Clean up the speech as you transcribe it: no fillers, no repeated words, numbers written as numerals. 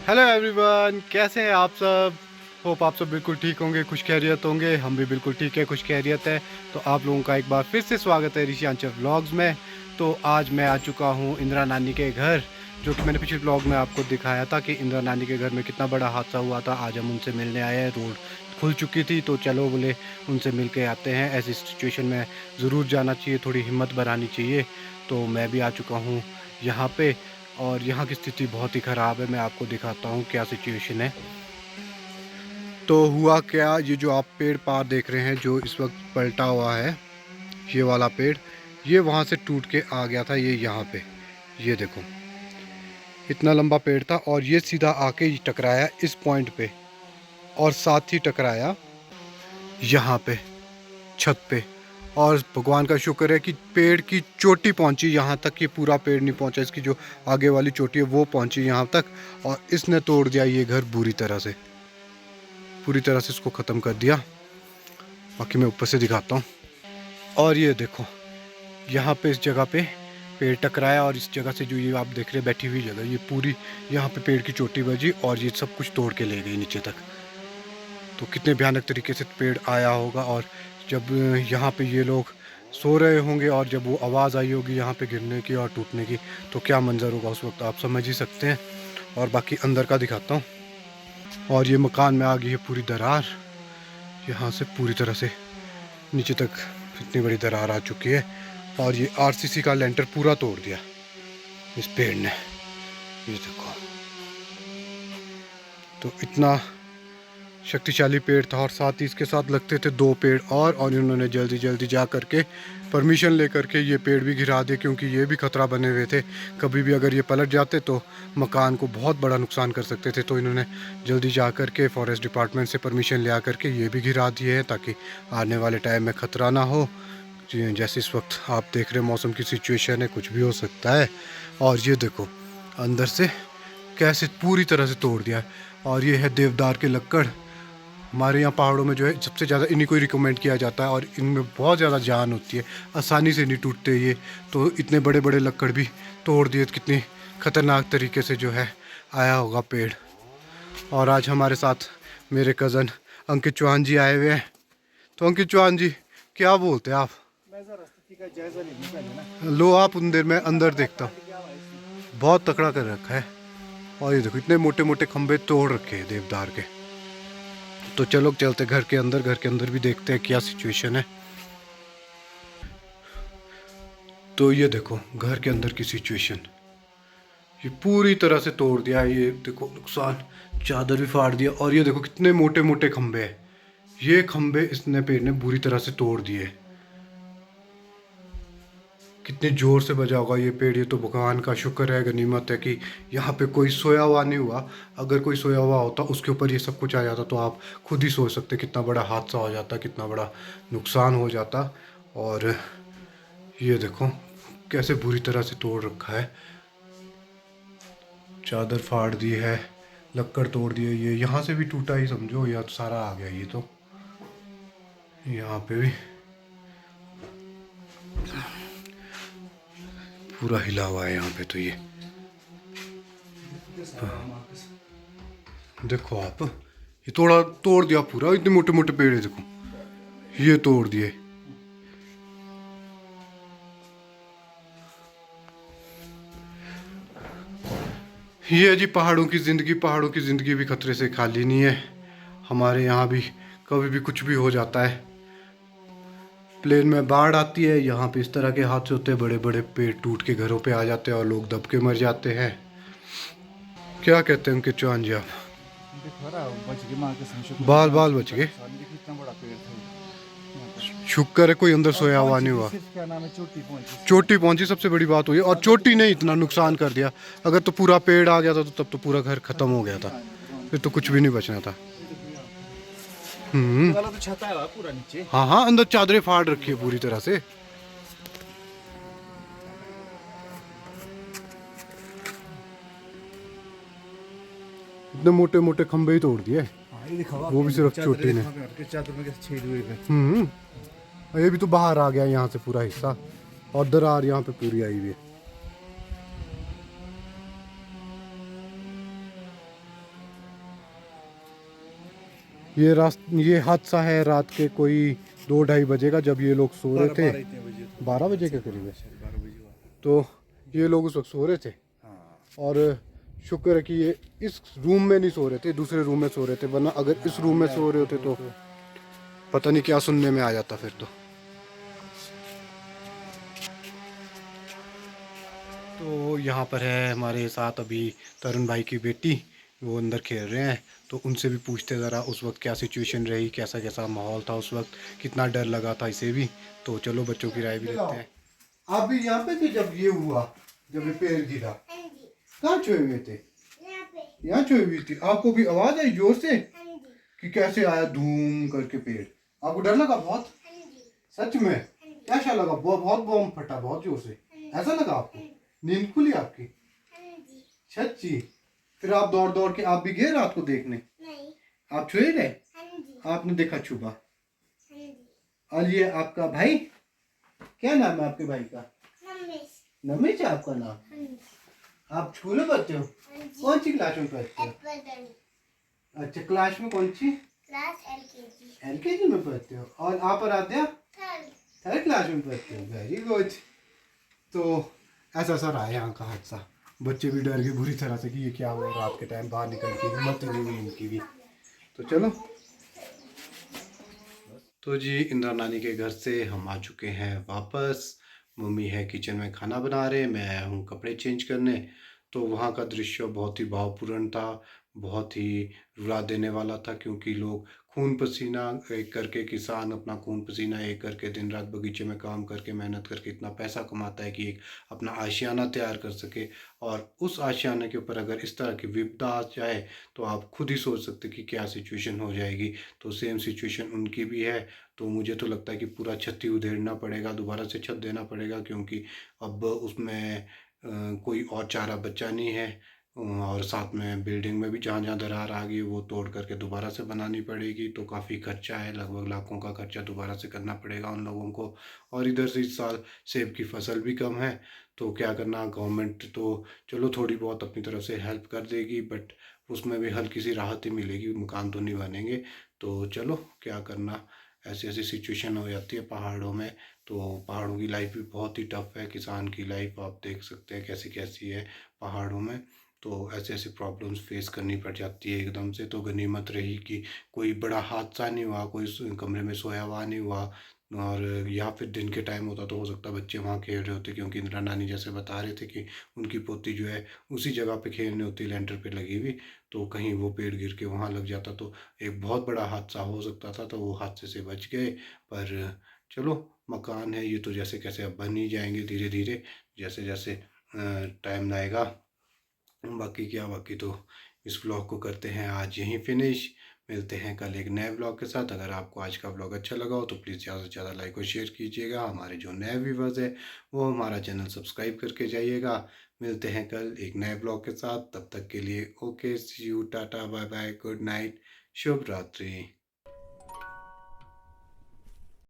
Hello everyone, कैसे हैं आप सब। होप आप सब बिल्कुल ठीक होंगे, खुश खैरियत होंगे। हम भी बिल्कुल ठीक है, खुश खैरियत है। तो आप लोगों का एक बार फिर से स्वागत है ऋषि आंचल व्लॉग्स में। तो आज मैं आ चुका हूँ इंदिरा नानी के घर, जो कि मैंने पिछले व्लॉग में आपको दिखाया था कि इंदिरा नानी के घर में कितना बड़ा हादसा हुआ था। आज हम उनसे मिलने आए हैं। रोड खुल चुकी थी तो चलो बोले उनसे मिल के आते हैं। ऐसी सिचुएशन में ज़रूर जाना चाहिए, थोड़ी हिम्मत बनानी चाहिए। तो मैं भी आ चुका हूँ यहाँ पे, और यहाँ की स्थिति बहुत ही ख़राब है। मैं आपको दिखाता हूँ क्या सिचुएशन है। तो हुआ क्या, ये जो आप पेड़ पार देख रहे हैं जो इस वक्त पलटा हुआ है, ये वाला पेड़, ये वहाँ से टूट के आ गया था। ये यहाँ पे, ये देखो, इतना लंबा पेड़ था और ये सीधा आके टकराया इस पॉइंट पे, और साथ ही टकराया यहाँ पे छत पे। और भगवान का शुक्र है कि पेड़ की चोटी पहुंची यहाँ तक। ये पूरा पेड़ नहीं पहुंचा, इसकी जो आगे वाली चोटी है वो पहुंची यहाँ तक, और इसने तोड़ दिया ये घर पूरी तरह से, पूरी तरह से इसको ख़त्म कर दिया। बाकी मैं ऊपर से दिखाता हूँ। और ये देखो, यहाँ पे इस जगह पे पेड़ टकराया, और इस जगह से जो ये आप देख रहे हैं बैठी हुई जगह, ये पूरी यहाँ पे पेड़ की चोटी बजी और ये सब कुछ तोड़ के ले गई नीचे तक। तो कितने भयानक तरीके से पेड़ आया होगा। और जब यहाँ पे ये लोग सो रहे होंगे और जब वो आवाज़ आई होगी यहाँ पे गिरने की और टूटने की, तो क्या मंजर होगा उस वक्त, आप समझ ही सकते हैं। और बाकी अंदर का दिखाता हूँ। और ये मकान में आ गई है पूरी दरार, यहाँ से पूरी तरह से नीचे तक इतनी बड़ी दरार आ चुकी है। और ये आरसीसी का लेंटर पूरा तोड़ दिया इस पेड़ ने, ये देखो। तो इतना शक्तिशाली पेड़ था, और साथ ही इसके साथ लगते थे दो पेड़ और इन्होंने जल्दी जल्दी जा करके परमिशन ले करके ये पेड़ भी गिरा दिए, क्योंकि ये भी खतरा बने हुए थे। कभी भी अगर ये पलट जाते तो मकान को बहुत बड़ा नुकसान कर सकते थे। तो इन्होंने जल्दी जा करके फॉरेस्ट डिपार्टमेंट से परमिशन ले करके ये भी गिरा दिए हैं, ताकि आने वाले टाइम में ख़तरा ना हो। जैसे इस वक्त आप देख रहे हैं मौसम की सिचुएशन है, कुछ भी हो सकता है। और ये देखो अंदर से कैसे पूरी तरह से तोड़ दिया है। और ये है देवदार के लक्कड़। हमारे यहाँ पहाड़ों में जो है सबसे ज़्यादा इन्हीं को ही रिकमेंड किया जाता है, और इनमें बहुत ज़्यादा जान होती है, आसानी से नहीं टूटते ये। तो इतने बड़े बड़े लक्कड़ भी तोड़ दिए, तो कितनी ख़तरनाक तरीके से जो है आया होगा पेड़। और आज हमारे साथ मेरे कज़न अंकित चौहान जी आए हुए हैं। तो अंकित चौहान जी, क्या बोलते हैं आप? लो आप उन देर में अंदर देखता हूँ, बहुत तकड़ा कर रखा है। और ये देखो इतने मोटे मोटे खंभे तोड़ रखे हैं देवदार के। तो चलो चलते घर के अंदर, घर के अंदर भी देखते हैं क्या सिचुएशन है। तो ये देखो घर के अंदर की सिचुएशन, ये पूरी तरह से तोड़ दिया है। ये देखो नुकसान, चादर भी फाड़ दिया। और ये देखो कितने मोटे मोटे खंभे हैं, ये खंभे इसने पेड़ ने बुरी तरह से तोड़ दिए। कितने जोर से बजा होगा ये पेड़। ये तो भगवान का शुक्र है, गनीमत है कि यहाँ पे कोई सोया हुआ नहीं हुआ। अगर कोई सोया हुआ होता उसके ऊपर ये सब कुछ आ जाता, तो आप खुद ही सोच सकते कितना बड़ा हादसा हो जाता, कितना बड़ा नुकसान हो जाता। और ये देखो कैसे बुरी तरह से तोड़ रखा है, चादर फाड़ दी है, लक्कड़ तोड़ दिए। ये यहाँ से भी टूटा ही समझो, या तो सारा आ गया। ये तो यहाँ पे भी पूरा हिला हुआ है यहाँ पे। तो ये देखो आप, ये थोड़ा तोड़ दिया पूरा। इतने मोटे मोटे पेड़ है देखो, ये तोड़ दिए। ये है जी पहाड़ों की ज़िंदगी। पहाड़ों की ज़िंदगी भी खतरे से खाली नहीं है। हमारे यहाँ भी कभी भी कुछ भी हो जाता है। प्लेन में बाढ़ आती है, यहाँ पे इस तरह के हादसे होते हैं, बड़े बड़े पेड़ टूट के घरों पे आ जाते हैं और लोग दब के मर जाते हैं। क्या कहते हैं उनके चौहान जी आप? बाल बाल बच गए, शुक्र है कोई अंदर सोया हुआ नहीं हुआ। क्या नाम है, चोटी पहुंची सबसे बड़ी बात हुई, और चोटी ने इतना नुकसान कर दिया। अगर तो पूरा पेड़ आ गया था तो तब तो पूरा घर खत्म हो गया था, फिर तो कुछ भी नहीं बचना था। तो छता है पूरा नीचे। हाँ हाँ, अंदर चादरें फाड़ रखी है पूरी तरह से। इतने मोटे मोटे खंभे ही तोड़ दिए, वो भी सिर्फ चोटी ने। चादर में कैसे छेद हुए थे। ये भी तो बाहर आ गया यहाँ से पूरा हिस्सा, और दरार यहाँ पे पूरी आई हुई है। ये हादसा है रात के कोई 2-2:30 बजे का, जब ये लोग सो रहे थे। 12 बजे के करीब है। 12 बजे हुआ। तो ये लोग उस वक्त सो रहे थे, हाँ और शुक्र है कि ये इस रूम में नहीं सो रहे थे, दूसरे रूम में सो रहे थे, वरना अगर इस रूम में सो रहे होते तो पता नहीं क्या सुनने में आ जाता फिर तो यहाँ पर है हमारे साथ अभी तरुण भाई की बेटी, वो अंदर खेल रहे हैं। तो उनसे भी पूछते ज़रा उस वक्त क्या सिचुएशन रही, कैसा कैसा माहौल था उस वक्त, कितना डर लगा था इसे भी। तो चलो बच्चों की राय भी लेते हैं। आप भी यहाँ पे थे जब ये हुआ, जब ये पेड़ गिरा? कहाँ छुए हुए थे? यहाँ छुई हुई थी। आपको भी आवाज आई जोर से कि कैसे आया धूम करके पेड़? आपको डर लगा बहुत? सच में? कैसा लगा? बहुत बम फटा बहुत जोर से, ऐसा लगा आपको? नींद खुली आपकी? सच्ची? फिर आप दौड़ दौड़ के आप भी गए रात को देखने? नहीं। आप छुए रहे? आपने देखा छुपा? और ये आपका भाई, क्या नाम है आपके भाई का? नमेश है आपका नाम? आप स्कूल में पढ़ते हो? कौन सी क्लास में पढ़ते हो? अच्छा, क्लास में कौन सी? क्लास एलकेजी में पढ़ते हो। और आप आराध्या? थर्ड क्लास में पढ़ते हो। Very good. तो ऐसा रहा है यहाँ का हादसा। बच्चे भी डर गए बुरी तरह से कि ये क्या हुआ, रात के टाइम बाहर निकल के हिम्मत नहीं हुई इनकी भी। तो चलो, तो जी इंदिरा नानी के घर से हम आ चुके हैं वापस। मम्मी है किचन में खाना बना रहे, मैं आया हूँ कपड़े चेंज करने। तो वहाँ का दृश्य बहुत ही भावपूर्ण था, बहुत ही रुला देने वाला था, क्योंकि लोग खून पसीना एक करके, किसान अपना खून पसीना एक करके दिन रात बगीचे में काम करके मेहनत करके इतना पैसा कमाता है कि एक अपना आशियाना तैयार कर सके। और उस आशियाने के ऊपर अगर इस तरह की विपदा आ जाए तो आप खुद ही सोच सकते कि क्या सिचुएशन हो जाएगी। तो सेम सिचुएशन उनकी भी है। तो मुझे तो लगता है कि पूरा छत ही उधेड़ना पड़ेगा, दोबारा से छत देना पड़ेगा, क्योंकि अब उसमें कोई और चारा बचा नहीं है। और साथ में बिल्डिंग में भी जहाँ जहाँ दरार आ गई वो तोड़ करके दोबारा से बनानी पड़ेगी। तो काफ़ी खर्चा है, लगभग लाखों का खर्चा दोबारा से करना पड़ेगा उन लोगों को। और इधर से इस साल सेब की फसल भी कम है। तो क्या करना, गवर्नमेंट तो चलो थोड़ी बहुत अपनी तरफ से हेल्प कर देगी, बट उसमें भी हल्की सी राहत ही मिलेगी, मकान तो नहीं बनेंगे। तो चलो क्या करना, ऐसी ऐसी सिचुएशन हो जाती है पहाड़ों में। तो पहाड़ों की लाइफ भी बहुत ही टफ है, किसान की लाइफ आप देख सकते हैं कैसी कैसी है पहाड़ों में। तो ऐसे ऐसे प्रॉब्लम्स फेस करनी पड़ जाती है एकदम से। तो गनीमत रही कि कोई बड़ा हादसा नहीं हुआ, कोई कमरे में सोया हुआ नहीं हुआ। और या फिर दिन के टाइम होता तो हो सकता बच्चे वहाँ खेल रहे होते, क्योंकि इंदिरा नानी जैसे बता रहे थे कि उनकी पोती जो है उसी जगह पे खेलने होती, लेंटर पे लगी हुई। तो कहीं वो पेड़ गिर के वहाँ लग जाता तो एक बहुत बड़ा हादसा हो सकता था। तो वो हादसे से बच गए। पर चलो, मकान है ये तो जैसे कैसे अब बन ही जाएंगे धीरे धीरे, जैसे जैसे टाइम आएगा। बाकी क्या, बाकी तो इस व्लॉग को करते हैं आज यहीं फिनिश। मिलते हैं कल एक नए व्लॉग के साथ। अगर आपको आज का व्लॉग अच्छा लगा हो तो प्लीज़ ज़्यादा से ज़्यादा लाइक और शेयर कीजिएगा। हमारे जो नए व्यूवर्स है वो हमारा चैनल सब्सक्राइब करके जाइएगा। मिलते हैं कल एक नए व्लॉग के साथ, तब तक के लिए okay, see you, tata, bye bye, good night, शुभ रात्रि।